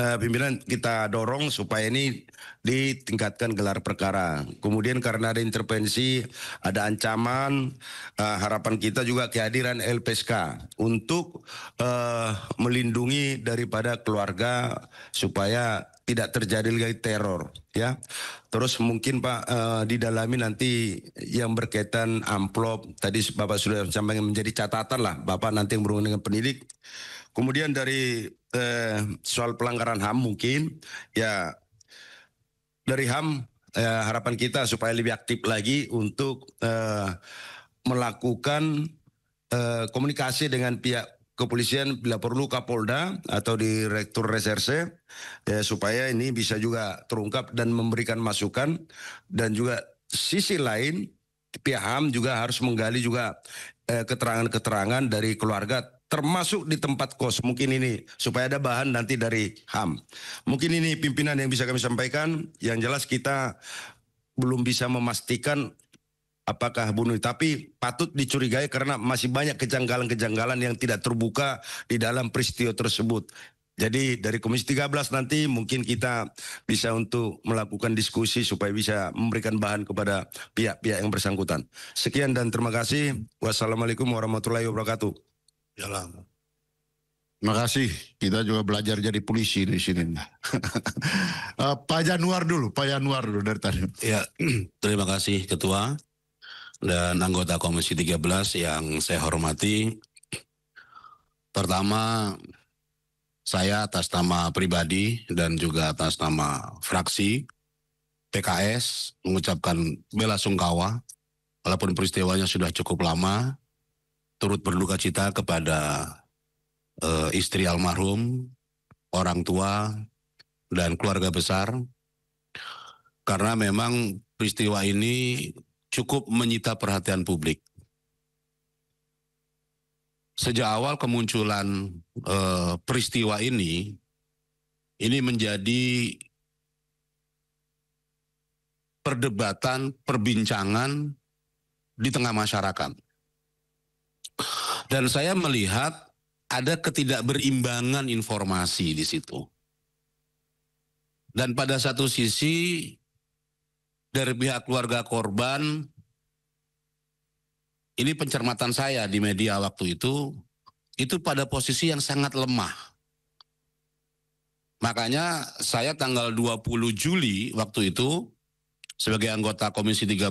pimpinan kita dorong supaya ini ditingkatkan gelar perkara. Kemudian karena ada intervensi, ada ancaman, harapan kita juga kehadiran LPSK untuk melindungi daripada keluarga supaya tidak terjadi lagi teror, ya. Terus mungkin Pak didalami nanti yang berkaitan amplop tadi Bapak sudah sampaikan menjadi catatan lah Bapak nanti yang berhubungan dengan pendidik. Kemudian dari soal pelanggaran HAM mungkin ya dari HAM harapan kita supaya lebih aktif lagi untuk melakukan komunikasi dengan pihak kepolisian bila perlu Kapolda atau Direktur Reserse supaya ini bisa juga terungkap dan memberikan masukan, dan juga sisi lain pihak HAM juga harus menggali juga keterangan-keterangan dari keluarga termasuk di tempat kos. Mungkin ini supaya ada bahan nanti dari HAM. Mungkin ini pimpinan yang bisa kami sampaikan. Yang jelas kita belum bisa memastikan apakah bunuh, tapi patut dicurigai karena masih banyak kejanggalan-kejanggalan yang tidak terbuka di dalam peristiwa tersebut. Jadi dari Komisi 13 nanti mungkin kita bisa untuk melakukan diskusi supaya bisa memberikan bahan kepada pihak-pihak yang bersangkutan. Sekian dan terima kasih. Wassalamualaikum warahmatullahi wabarakatuh. Jalan. Terima kasih. Kita juga belajar jadi polisi di sini. Pak Januar dulu dari tadi. Ya, terima kasih Ketua dan anggota Komisi 13 yang saya hormati. Pertama, saya atas nama pribadi dan juga atas nama fraksi PKS mengucapkan bela sungkawa walaupun peristiwanya sudah cukup lama, turut berduka cita kepada istri almarhum, orang tua, dan keluarga besar, karena memang peristiwa ini cukup menyita perhatian publik. Sejak awal kemunculan peristiwa ini menjadi perdebatan, perbincangan di tengah masyarakat. Dan saya melihat ada ketidakberimbangan informasi di situ. Dan pada satu sisi dari pihak keluarga korban, ini pencermatan saya di media waktu itu pada posisi yang sangat lemah. Makanya saya tanggal 20 Juli waktu itu sebagai anggota Komisi 13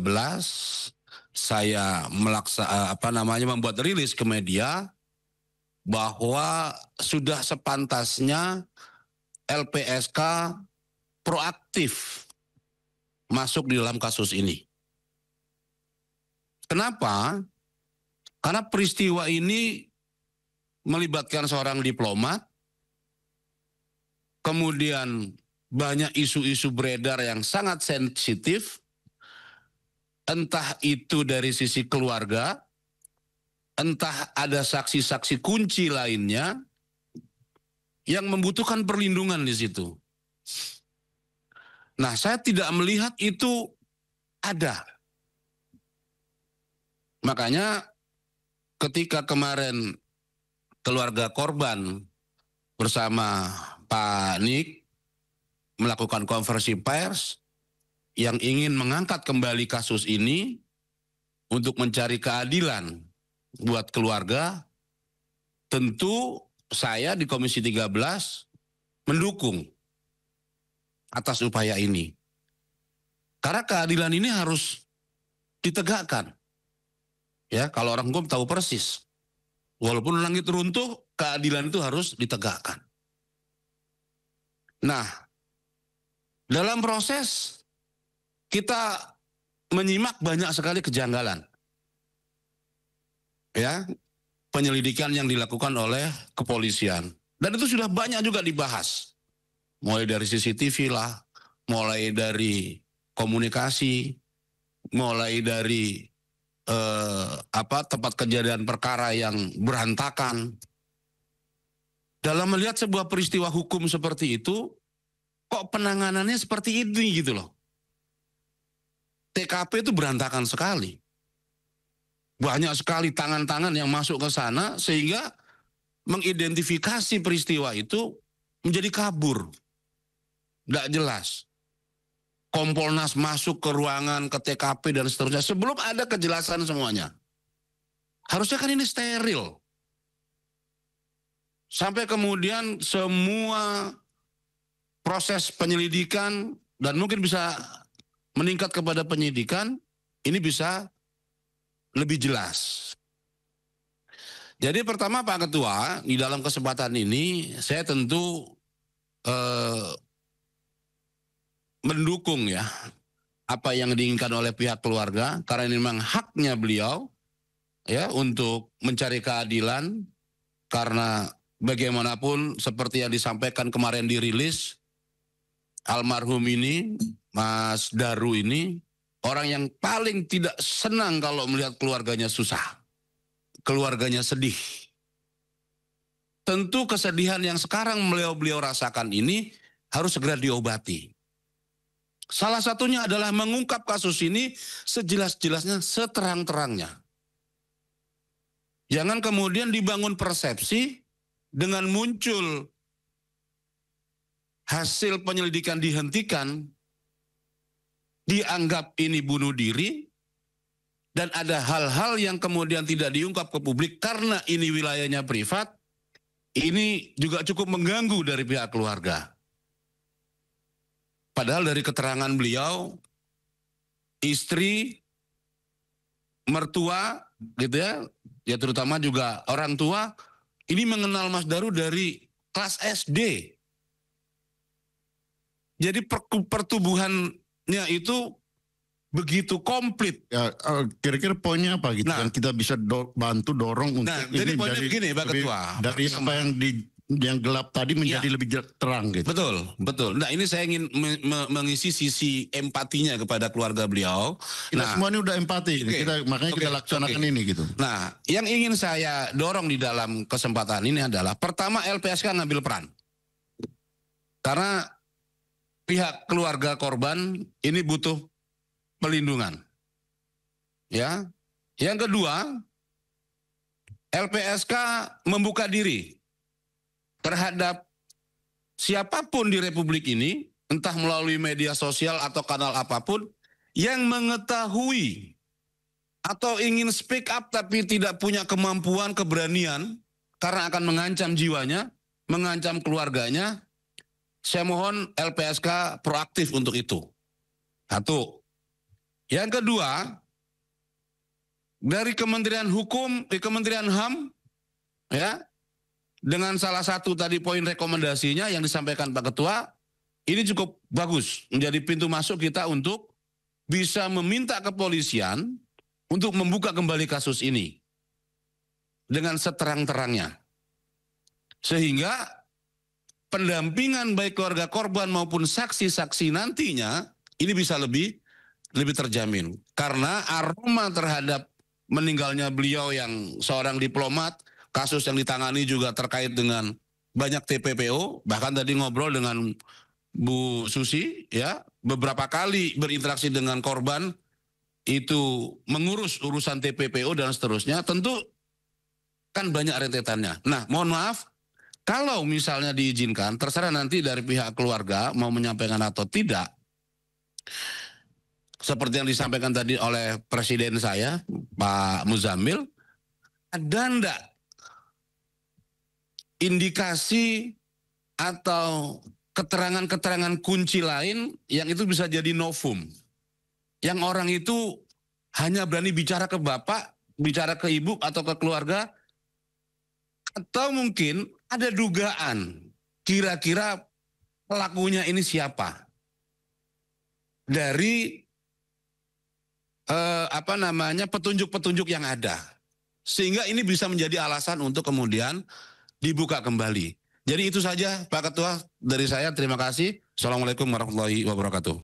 saya membuat rilis ke media bahwa sudah sepantasnya LPSK proaktif masuk di dalam kasus ini. Kenapa? Karena peristiwa ini melibatkan seorang diplomat, kemudian banyak isu-isu beredar yang sangat sensitif, entah itu dari sisi keluarga, entah ada saksi-saksi kunci lainnya yang membutuhkan perlindungan di situ. Nah, saya tidak melihat itu ada. Makanya ketika kemarin keluarga korban bersama Pak Nik melakukan konferensi pers yang ingin mengangkat kembali kasus ini untuk mencari keadilan buat keluarga, tentu saya di Komisi 13 mendukung atas upaya ini. Karena keadilan ini harus ditegakkan. Ya, kalau orang hukum tahu persis. Walaupun langit runtuh, keadilan itu harus ditegakkan. Nah, dalam proses kita menyimak banyak sekali kejanggalan. Ya, penyelidikan yang dilakukan oleh kepolisian. Dan itu sudah banyak juga dibahas. Mulai dari CCTV lah, mulai dari komunikasi, mulai dari tempat kejadian perkara yang berantakan. Dalam melihat sebuah peristiwa hukum seperti itu, kok penanganannya seperti ini gitu loh. TKP itu berantakan sekali. Banyak sekali tangan-tangan yang masuk ke sana sehingga mengidentifikasi peristiwa itu menjadi kabur. Nggak jelas. Kompolnas masuk ke ruangan, ke TKP dan seterusnya. Sebelum ada kejelasan semuanya. Harusnya kan ini steril. Sampai kemudian semua proses penyelidikan dan mungkin bisa meningkat kepada penyidikan, ini bisa lebih jelas. Jadi pertama Pak Ketua, di dalam kesempatan ini saya tentu mendukung ya apa yang diinginkan oleh pihak keluarga, karena ini memang haknya beliau ya untuk mencari keadilan, karena bagaimanapun seperti yang disampaikan kemarin dirilis, almarhum ini, Mas Daru ini, orang yang paling tidak senang kalau melihat keluarganya susah, keluarganya sedih. Tentu kesedihan yang sekarang beliau rasakan ini harus segera diobati. Salah satunya adalah mengungkap kasus ini sejelas-jelasnya, seterang-terangnya. Jangan kemudian dibangun persepsi dengan muncul hasil penyelidikan dihentikan, dianggap ini bunuh diri, dan ada hal-hal yang kemudian tidak diungkap ke publik karena ini wilayahnya privat, ini juga cukup mengganggu dari pihak keluarga. Padahal dari keterangan beliau, istri, mertua, gitu ya terutama juga orang tua, ini mengenal Mas Daru dari kelas SD. Jadi pertumbuhannya itu begitu komplit. Ya, kira-kira poinnya apa gitu yang kita bisa bantu dorong untuk jadi poinnya begini Pak Ketua. Dari apa yang gelap tadi menjadi lebih terang gitu. Betul. Nah, ini saya ingin mengisi sisi empatinya kepada keluarga beliau. Kita semua ini udah empati, makanya kita laksanakan ini gitu. Nah, yang ingin saya dorong di dalam kesempatan ini adalah pertama LPSK ngambil peran. Karena pihak keluarga korban ini butuh pelindungan. Ya. Yang kedua, LPSK membuka diri terhadap siapapun di Republik ini, entah melalui media sosial atau kanal apapun, yang mengetahui atau ingin speak up tapi tidak punya kemampuan, keberanian, karena akan mengancam jiwanya, mengancam keluarganya, saya mohon LPSK proaktif untuk itu. Satu. Yang kedua, dari Kementerian Hukum, Kementerian HAM, ya, dengan salah satu tadi poin rekomendasinya yang disampaikan Pak Ketua, ini cukup bagus menjadi pintu masuk kita untuk bisa meminta kepolisian untuk membuka kembali kasus ini dengan seterang-terangnya. Sehingga pendampingan baik keluarga korban maupun saksi-saksi nantinya ini bisa lebih terjamin. Karena aroma terhadap meninggalnya beliau yang seorang diplomat, kasus yang ditangani juga terkait dengan banyak TPPO, bahkan tadi ngobrol dengan Bu Susi, ya, beberapa kali berinteraksi dengan korban, itu mengurus urusan TPPO dan seterusnya, tentu kan banyak rentetannya. Nah, mohon maaf, kalau misalnya diizinkan, terserah nanti dari pihak keluarga mau menyampaikan atau tidak, seperti yang disampaikan tadi oleh Presiden saya, Pak Muzamil, ada enggak indikasi atau keterangan-keterangan kunci lain yang itu bisa jadi novum. Yang orang itu hanya berani bicara ke bapak, bicara ke ibu atau ke keluarga, atau mungkin ada dugaan kira-kira pelakunya ini siapa. Dari petunjuk-petunjuk yang ada. Sehingga ini bisa menjadi alasan untuk kemudian dibuka kembali. Jadi itu saja Pak Ketua dari saya. Terima kasih. Assalamualaikum warahmatullahi wabarakatuh.